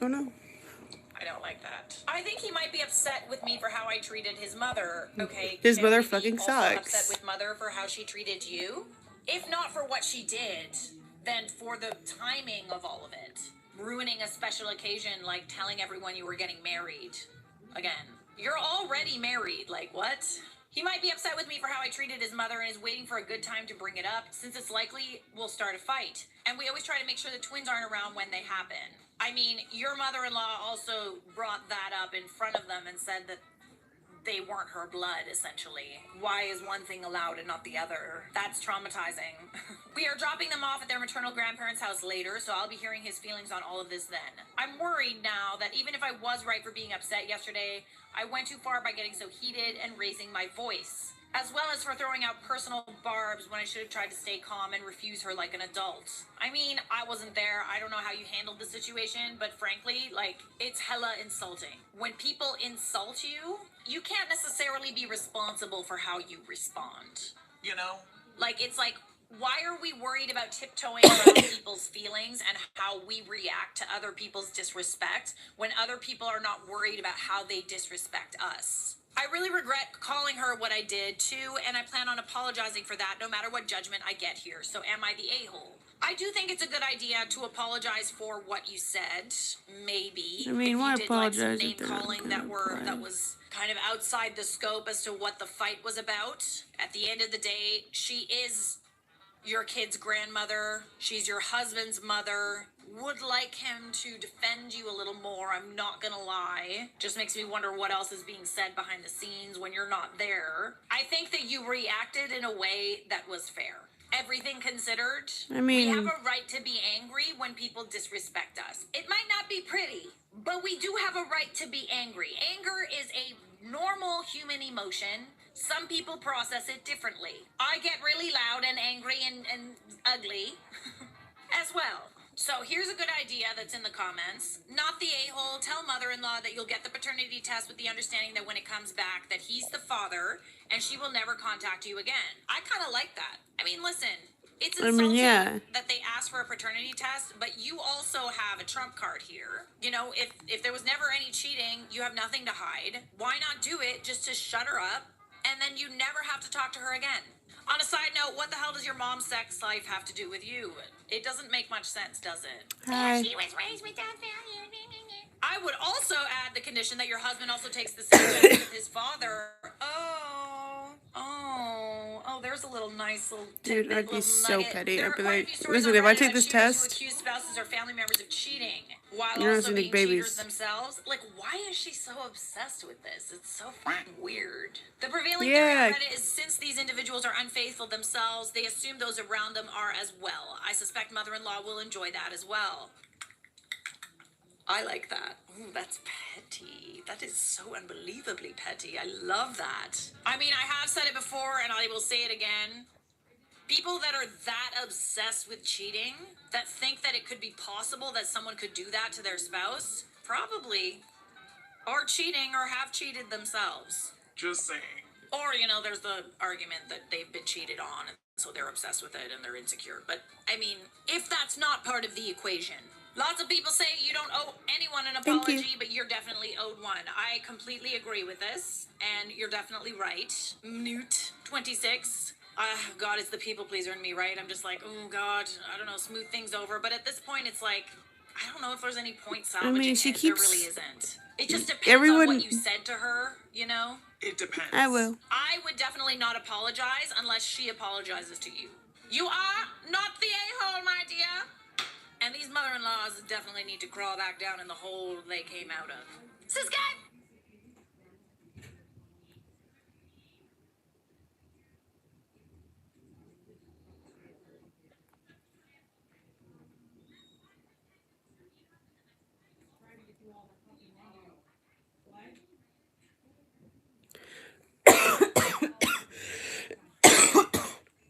Oh no. I don't like that. I think he might be upset with me for how I treated his mother. Okay. His mother maybe fucking also sucks. upset with mother for how she treated you. If not for what she did, then for the timing of all of it. Ruining a special occasion like telling everyone you were getting married. Again, you're already married. Like, what? He might be upset with me for how I treated his mother and is waiting for a good time to bring it up, since it's likely we'll start a fight. And we always try to make sure the twins aren't around when they happen. I mean, your mother-in-law also brought that up in front of them and said that they weren't her blood, essentially. Why is one thing allowed and not the other? That's traumatizing. We are dropping them off at their maternal grandparents' house later, so I'll be hearing his feelings on all of this then. I'm worried now that even if I was right for being upset yesterday, I went too far by getting so heated and raising my voice, as well as for throwing out personal barbs when I should have tried to stay calm and refuse her like an adult. I mean, I wasn't there. I don't know how you handled the situation, but frankly, like, it's hella insulting. When people insult you, you can't necessarily be responsible for how you respond. You know? Like, it's like, why are we worried about tiptoeing around people's feelings and how we react to other people's disrespect when other people are not worried about how they disrespect us? I really regret calling her what I did too, and I plan on apologizing for that no matter what judgment I get here. So am I the a-hole? I do think it's a good idea to apologize for what you said. Maybe. I mean, why apologize? Name calling that was kind of outside the scope as to what the fight was about. At the end of the day, she is your kid's grandmother. She's your husband's mother. Would like him to defend you a little more, I'm not gonna lie. Just makes me wonder what else is being said behind the scenes when you're not there. I think that you reacted in a way that was fair. Everything considered, I mean, we have a right to be angry when people disrespect us. It might not be pretty, but we do have a right to be angry. Anger is a normal human emotion. Some people process it differently. I get really loud and angry and ugly as well. So here's a good idea that's in the comments. Not the a-hole. Tell mother-in-law that you'll get the paternity test with the understanding that when it comes back that he's the father and she will never contact you again. I kind of like that. I mean, listen, it's insulting that they ask for a paternity test, but you also have a trump card here. You know, if there was never any cheating, you have nothing to hide. Why not do it just to shut her up, and then you never have to talk to her again? On a side note, what the hell does your mom's sex life have to do with you? It doesn't make much sense, does it? Hi. She was raised without value. I would also add the condition that your husband also takes the same test with his father. Oh, there's a little nice little tidbit. Dude, I'd be so petty. I'd be like, listen, listen, if I take this test, who accuse spouses or family members of cheating while you're not also being babies. cheaters themselves. Like, why is she so obsessed with this? It's so fucking weird. The prevailing theory on Reddit is since these individuals are unfaithful themselves, they assume those around them are as well. I suspect mother-in-law will enjoy that as well. I like that. Ooh, that's petty. That is so unbelievably petty. I love that. I mean, I have said it before and I will say it again. People that are that obsessed with cheating, that think that it could be possible that someone could do that to their spouse, probably are cheating or have cheated themselves. Just saying. Or, you know, there's the argument that they've been cheated on and so they're obsessed with it and they're insecure. But, I mean, if that's not part of the equation, lots of people say you don't owe anyone an apology, but you're definitely owed one. I completely agree with this, and you're definitely right. Newt, 26. God, it's the people pleaser in me, right? I'm just like, oh, God, I don't know, smooth things over. But at this point, it's like, I don't know if there's any point salvaging it. There really isn't. It just depends on what you said to her, you know? It depends. I will. I would definitely not apologize unless she apologizes to you. You are not the a-hole, my dear. And these mother-in-laws definitely need to crawl back down in the hole they came out of. Subscribe!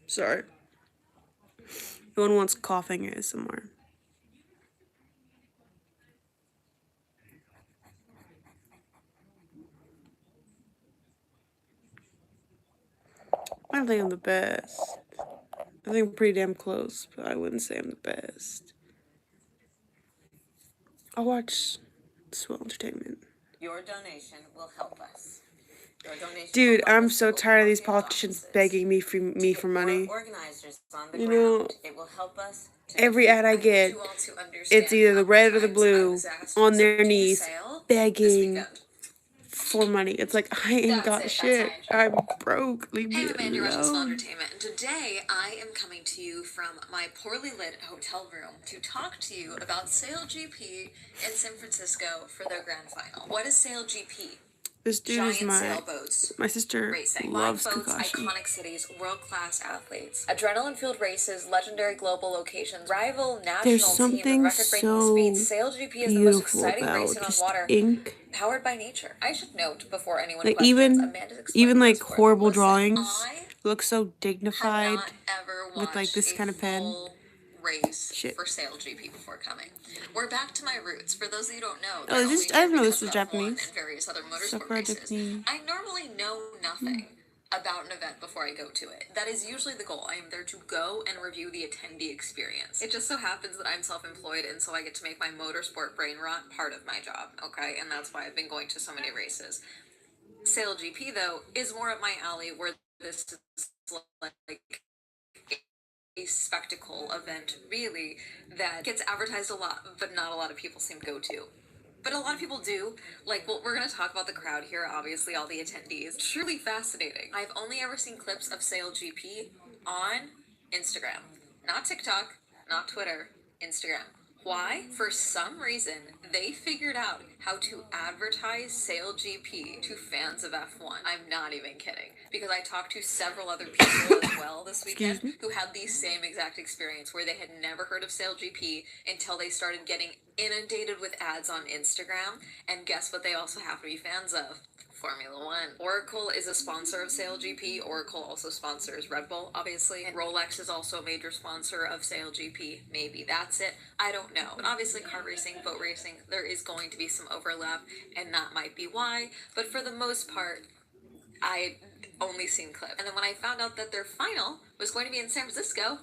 Sorry. No one wants coughing ASMR. I don't think I'm the best. I think I'm pretty damn close, but I wouldn't say I'm the best. I'll watch Swell Entertainment. Your donation will help us. Your donation Dude, will help I'm us so open tired of more these field politicians offices, begging me to for get more money. organizers on the You ground. know, It will help us to every ad I I need get, you all to understand it's either the how red or many the times I blue was asked, on "So their do you knees sail this begging weekend?" for money. It's like, I ain't got shit. I'm broke. Leave me Hey, I'm Amanda, you're watching Small alone. Entertainment, and today I am coming to you from my poorly lit hotel room to talk to you about Sail GP in San Francisco for their grand final. What is Sail GP? This dude is Giant my sailboats. sister Racing. loves Live boats, Kakashi. iconic cities, world-class athletes. Adrenaline-filled races, legendary global locations, rival national There's team with something record-breaking so speed. Sail GP is the most beautiful exciting about racing on just water, ink. powered by nature. I should note before anyone Like questions, Amanda's even explaining like this for me. horrible Listen, drawings I look so have dignified not ever with like watched this a kind of pen. full race Shit. for Sail GP before coming. We're back to my roots. For those of you who don't know, Oh, they're this only I didn't know here this was because of F1 Japanese. and various other motorsport Sakura races. Japanese. I normally know nothing about an event before I go to it. That is usually the goal. I am there to go and review the attendee experience. It just so happens that I'm self-employed, and so I get to make my motorsport brain rot part of my job, okay? And that's why I've been going to so many races. Sail GP, though, is more up my alley, where this is like a spectacle event, really, that gets advertised a lot, but not a lot of people seem to go to. But a lot of people do. Like, well, we're going to talk about the crowd here, obviously, all the attendees. Truly fascinating. I've only ever seen clips of Sail GP on Instagram. Not TikTok, not Twitter, Instagram. Why? For some reason, they figured out how to advertise Sail GP to fans of F1. I'm not even kidding. Because I talked to several other people as well this weekend who had the same exact experience where they had never heard of Sail GP until they started getting inundated with ads on Instagram. And guess what they also have to be fans of? Formula One. Oracle is a sponsor of Sail GP. Oracle also sponsors Red Bull, obviously. And Rolex is also a major sponsor of Sail GP. Maybe that's it. I don't know. But obviously, car racing, boat racing, there is going to be some overlap, and that might be why. But for the most part, I only seen clips. And then when I found out that their final was going to be in San Francisco,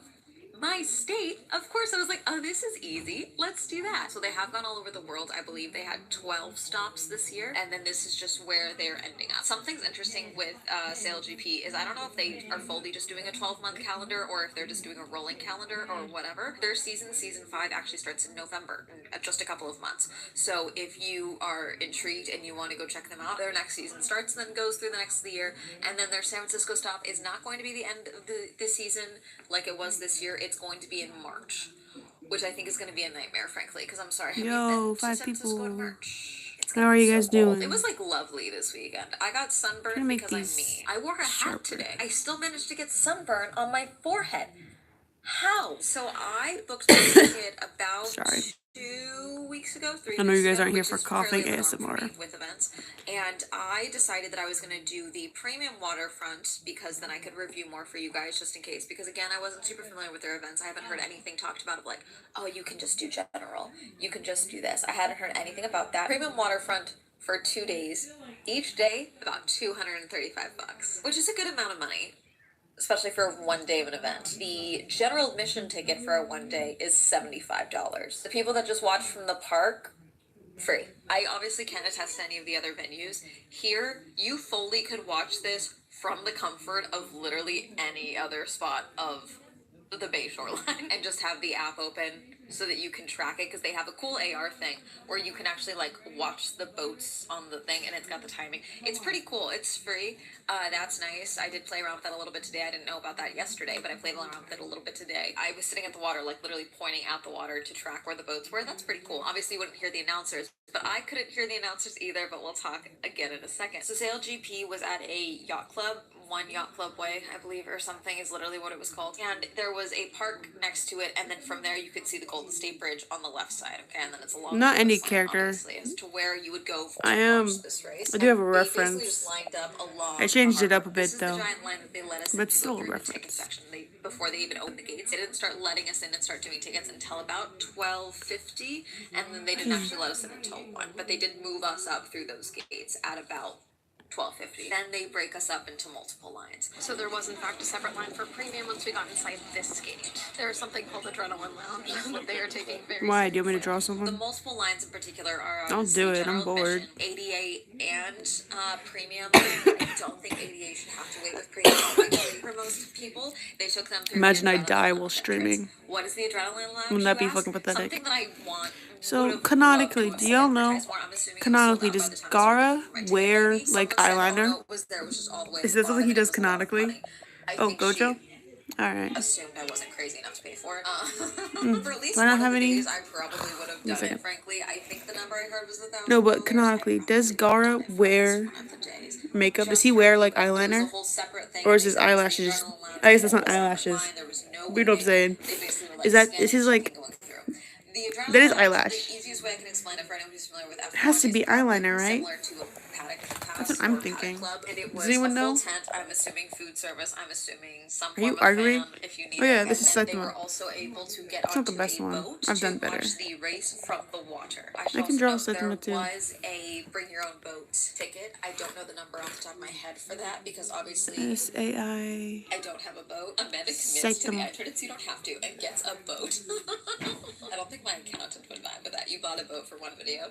my state, of course, I was like, oh, this is easy. Let's do that. So they have gone all over the world. I believe they had 12 stops this year, and then this is just where they're ending up. Something's interesting with Sail GP is I don't know if they are fully just doing a 12-month calendar or if they're just doing a rolling calendar or whatever. Their season 5, actually starts in November, just a couple of months. So if you are intrigued and you want to go check them out, their next season starts and then goes through the next of the year, and then their San Francisco stop is not going to be the end of the season like it was this year. It's going to be in March, which I think is going to be a nightmare, frankly, because I'm sorry. Have you been to San Francisco in March? How are you guys doing? It was like lovely this weekend. I got sunburned because I'm me. I wore a hat today. I still managed to get sunburn on my forehead. How? So I booked my ticket about 2 weeks ago, 3 weeks ago. I know you guys aren't here which for is coughing fairly normal for ASMR. me with events, and I decided that I was going to do the premium waterfront because then I could review more for you guys just in case. Because again, I wasn't super familiar with their events. I haven't heard anything talked about of like, oh, you can just do general, you can just do this. I hadn't heard anything about that. Premium waterfront for 2 days, each day about $235, which is a good amount of money, especially for one day of an event. The general admission ticket for a one day is $75. The people that just watch from the park, free. I obviously can't attest to any of the other venues. Here, you fully could watch this from the comfort of literally any other spot of the Bay Shoreline and just have the app open so that you can track it, because they have a cool AR thing where you can actually like watch the boats on the thing and it's got the timing. It's pretty cool. It's free. That's nice. I did play around with that a little bit today. I didn't know about that yesterday, but I played around with it a little bit today. I was sitting at the water, like literally pointing at the water to track where the boats were. That's pretty cool. Obviously, you wouldn't hear the announcers, but I couldn't hear the announcers either, but we'll talk again in a second. So Sail GP was at a yacht club, One Yacht Club Way, I believe, or something is literally what it was called. And there was a park next to it, and then from there you could see the Golden State Bridge on the left side. Okay, and then it's along Not any sign, character. obviously, as to where you would go I watch this race. I do have a And they basically reference. just lined up along I changed the it up a harbor. bit This is though. the giant line that they let us But it's in to still go a through the ticket reference. section. Before they even opened the gates, they didn't start letting us in and start doing tickets until about 12:50, and then they didn't actually let us in until 1. But they did move us up through those gates at about $12.50. Then they break us up into multiple lines. So there was in fact a separate line for premium once we got inside this gate. There is something called Adrenaline Lounge that they are taking very Why? Do you want me to seriously. draw someone? The multiple lines in particular are I'll do it. I'm general bored. admission, ADA and premium. I don't think ADA should have to wait with premium. Actually, for most people, they took them through. Imagine the I Adrenaline die Lounge while entrance. streaming. What is the Adrenaline Lounge? Wouldn't that be you ask? fucking pathetic? Something that I want. So canonically, do y'all know? Canonically, does Gara wear like eyeliner? Is that something he does canonically? Oh, Gojo? Alright. Assumed I wasn't crazy enough to pay for it. For at least Do I not one have of the any? days, I probably would have done it. Frankly, I think the number I heard was $1,000. No, but canonically, does Gara wear makeup? Does he wear like eyeliner? Or is his eyelashes? I guess that's not eyelashes. You know what I'm saying? Is his like? That is eyelash. The easiest way I can explain it for anyone who's familiar with F1 It has to be eyeliner, right? similar to a paddock pass That's what or I'm paddock thinking. club, and it was Does anyone a full know? tent. I'm assuming food service. I'm assuming some Are you form of arguing? fan if you need Oh yeah, it. this is And then second they were one. also able to get It's not the onto best a one. boat I've to done better. watch the race from the water. I I can draw second one too. There was a bring your own boat ticket. I don't know the number off the top of my head for that because obviously SAI. I don't have a boat. Amanda commits to the entrance. You don't have to and gets a boat. I don't think my accountant would mind with that. You bought a boat for one video.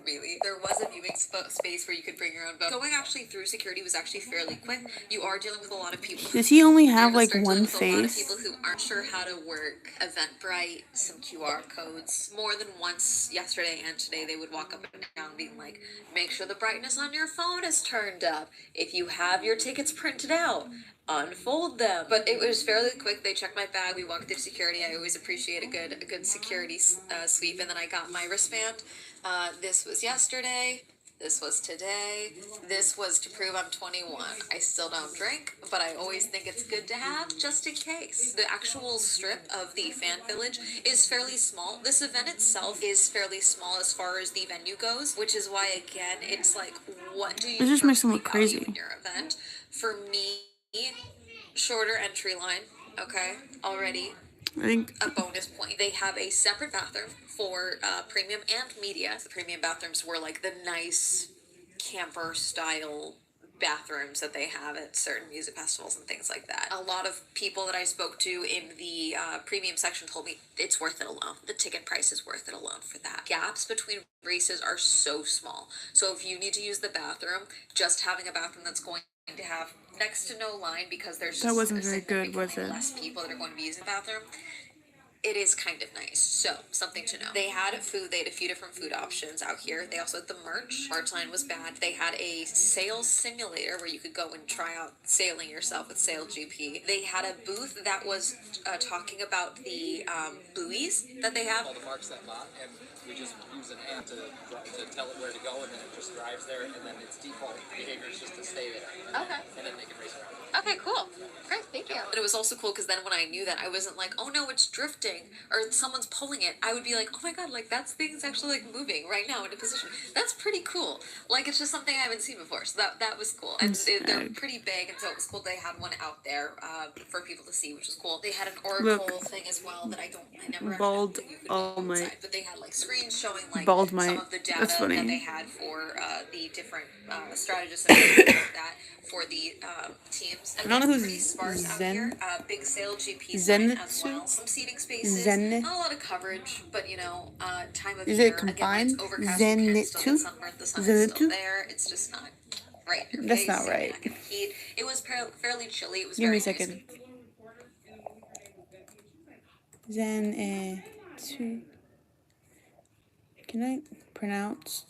Really? There was a viewing space where you could bring your own boat. Going actually through security was actually fairly quick. You are dealing with a lot of people. Does he only have You're like gonna start one dealing with a lot of face? people who aren't sure how to work Eventbrite, some QR codes. More than once yesterday and today, they would walk up and down being like, make sure the brightness on your phone is turned up. If you have your tickets printed out, unfold them. But it was fairly quick. They checked my bag. We walked through security. I always appreciate a good security sweep. And then I got my wristband. This was yesterday. This was today. This was to prove I'm 21. I still don't drink, but I always think it's good to have just in case. The actual strip of the fan village is fairly small. This event itself is fairly small as far as the venue goes, which is why, again, it's like, what do you It just makes them look personally crazy. value in your event? For me, shorter entry line, okay, already I think a bonus point. They have a separate bathroom for premium and media. The premium bathrooms were like the nice camper style bathrooms that they have at certain music festivals and things like that. A lot of people that I spoke to in the premium section told me it's worth it alone. The ticket price is worth it alone for that. Gaps between races are so small. So if you need to use the bathroom, just having a bathroom that's going to have next to no line because there's that just wasn't very good, was significantly it? less people that are going to be using the bathroom. It is kind of nice. So, something to know. They had food. They had a few different food options out here. They also had the merch. Merch line was bad. They had a sales simulator where you could go and try out sailing yourself with Sail GP. They had a booth that was talking about the buoys that they have. All the marks that lot, and we just use an app to tell it where to go, and then it just drives there, and then its default behavior is just to stay there. Okay. And then they can race around. Okay, cool. Great, thank you. But it was also cool because then when I knew that, I wasn't like, oh no, it's drifting or someone's pulling it. I would be like, oh my god, like that thing's actually like moving right now into position. That's pretty cool. Like it's just something I haven't seen before. So that was cool. And they're pretty big, and so it was cool. They had one out there for people to see, which was cool. They had an oracle thing as well that I never Bald actually could all go my inside, but they had like screens showing like bald some my. of the data That's funny. that they had for the different strategists and things like that for the teams. I don't know who's pretty sparse out Zen. here. Big Sail GP Zen sign as well. Some seating spaces. Zen. Not a lot of coverage, but you know, time of Is year. it combined? Again, when it's overcast, Zen you can still get two? sunburned. The sun Zen is still two? there. It's just not right in your That's face. not You're right. not getting heat. It was fairly chilly. It was Give me very a second. Zen two. Can I pronounce?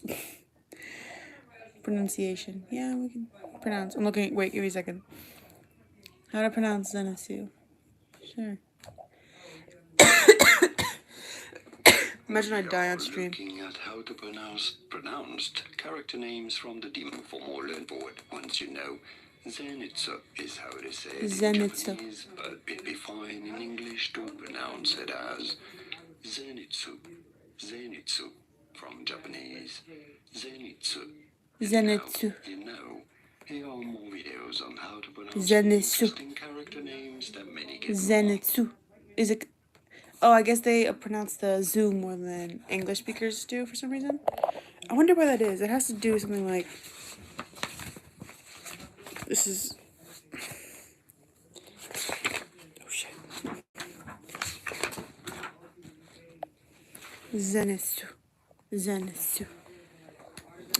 Pronunciation. Yeah, we can pronounce. I'm looking. Wait, give me a second. How to pronounce Zenitsu? Sure. Imagine I die on stream. Looking at how to pronounced character names from the demon for more learn board. Once you know, Zenitsu is how they say it in Zenitsu. Japanese, but it'd be fine in English to pronounce it as Zenitsu. Zenitsu from Japanese. Zenitsu. Zenitsu. You know, here are more videos on how to pronounce Zenitsu. interesting character names that many get wrong. Zenitsu. Is it? Oh, I guess they pronounce the zoo more than English speakers do for some reason. I wonder why that is. It has to do with something like This is. Oh shit. Zenitsu. Zenitsu.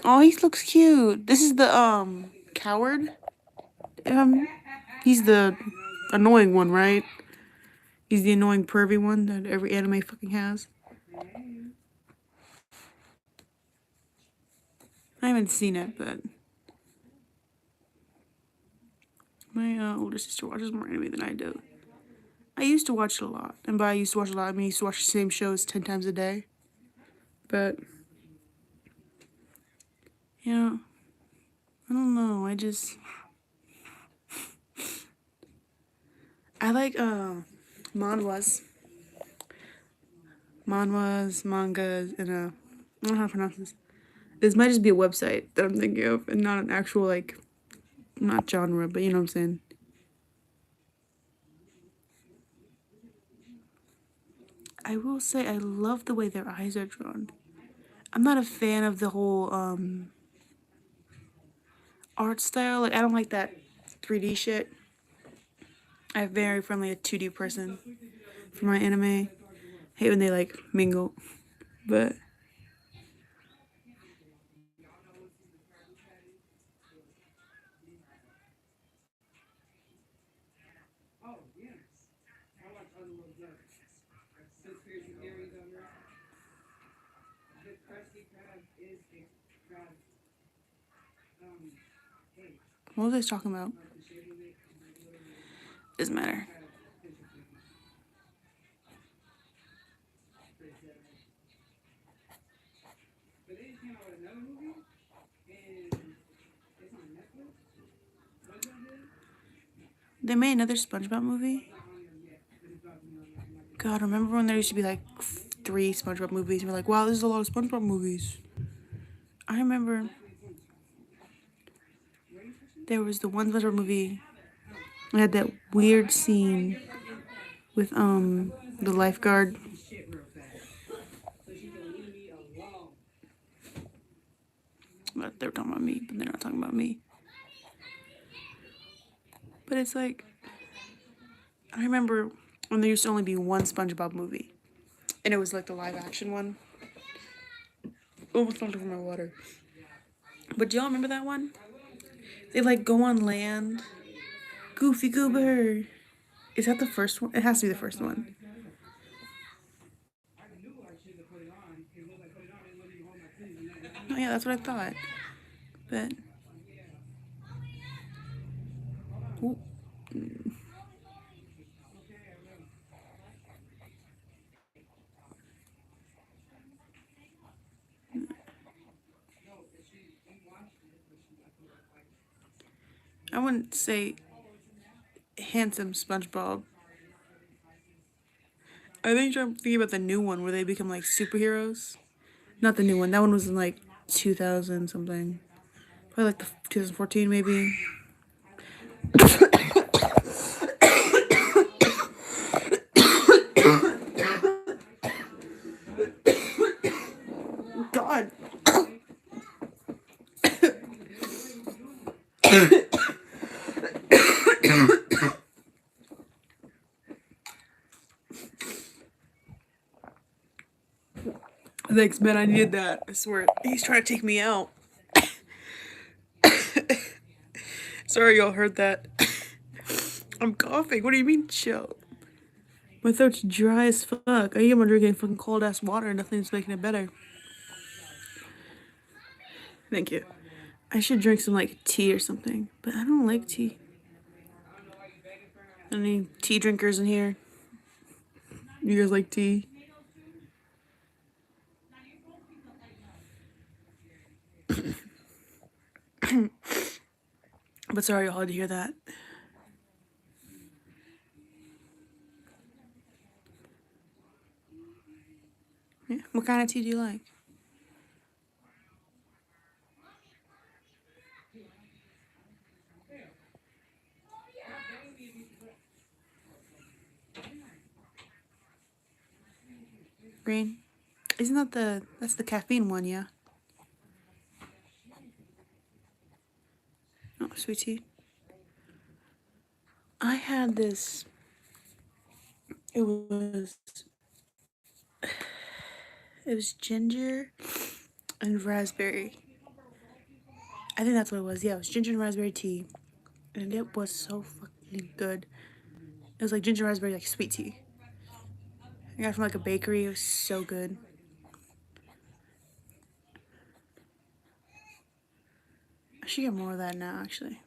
Oh, he looks cute. This is the coward. He's the annoying one, right? He's the annoying pervy one that every anime fucking has. I haven't seen it, but my older sister watches more anime than I do. I used to watch it a lot, and by I used to watch a lot, I mean I used to watch the same shows 10 times a day. But yeah, I don't know. I like manhwas, mangas, and I don't know how to pronounce this. This might just be a website that I'm thinking of, and not an actual like, not genre, but you know what I'm saying. I will say I love the way their eyes are drawn. I'm not a fan of the whole art style. Like I don't like that 3D shit. I'm very friendly a 2D person for my anime. Hate when they like mingle, but what was I talking about? Doesn't matter. They made another SpongeBob movie. God, remember when there used to be like 3 SpongeBob movies? And we're like, wow, this is a lot of SpongeBob movies. I remember there was the one SpongeBob movie. I had that weird scene with the lifeguard. But they're talking about me, but they're not talking about me. But it's like I remember when there used to only be one SpongeBob movie, and it was like the live action one. Almost knocked over my water. But do y'all remember that one? They like go on land. Goofy Goober. Is that the first one? It has to be the first one. Oh yeah, that's what I thought. But ooh. I wouldn't say handsome SpongeBob. I think I'm thinking about the new one where they become like superheroes. Not the new one. That one was in like 2000 something. Probably like the 2014 maybe. God. Thanks, man. I needed that. I swear. He's trying to take me out. Sorry, y'all heard that. I'm coughing. What do you mean, chill? My throat's dry as fuck. I am drinking fucking cold ass water and nothing's making it better. Thank you. I should drink some like tea or something, but I don't like tea. Any tea drinkers in here? You guys like tea? But sorry, y'all had to hear that. Yeah. What kind of tea do you like? Green? Isn't that that's the caffeine one, yeah? Oh, sweet tea. I had this. It was ginger and raspberry. I think that's what it was. Yeah, it was ginger and raspberry tea, and it was so fucking good. It was like ginger raspberry, like sweet tea. I got it from like a bakery. It was so good. I should get more of that now, actually.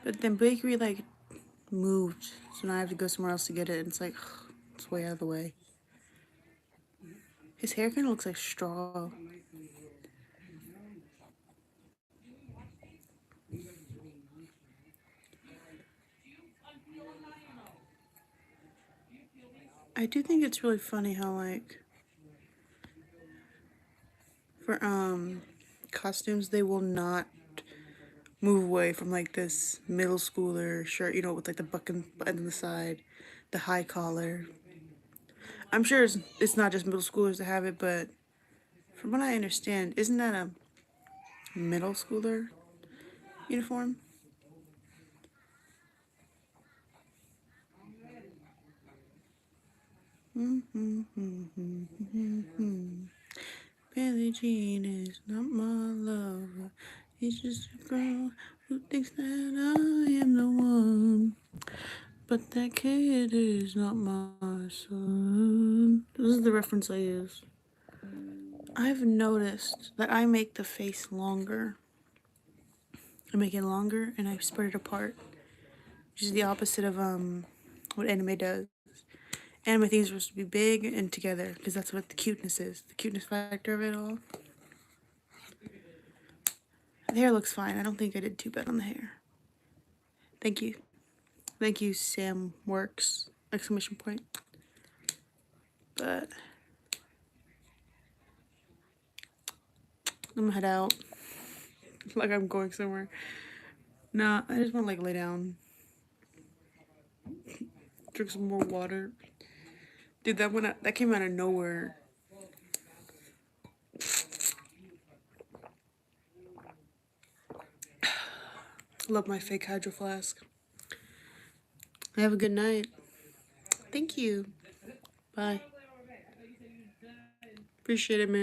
But then bakery like moved, so now I have to go somewhere else to get it. And it's like it's way out of the way. His hair kind of looks like straw. I do think it's really funny how like for costumes they will not move away from like this middle schooler shirt, you know, with like the button on the side, the high collar. I'm sure it's not just middle schoolers that have it, but from what I understand, isn't that a middle schooler uniform? Billie Jean is not my lover. He's just a girl who thinks that I am the one. But that kid is not my son. This is the reference I use. I've noticed that I make the face longer. I make it longer and I spread it apart. Which is the opposite of what anime does. Anime things are supposed to be big and together because that's what the cuteness is. The cuteness factor of it all. The hair looks fine. I don't think I did too bad on the hair. Thank you. Thank you, Sam Works! Exclamation point. But I'm gonna head out. Like I'm going somewhere. Nah, I just wanna like lay down. Drink some more water. Dude, that came out of nowhere. Love my fake hydro flask. Have a good night. Thank you. Bye. Appreciate it, man.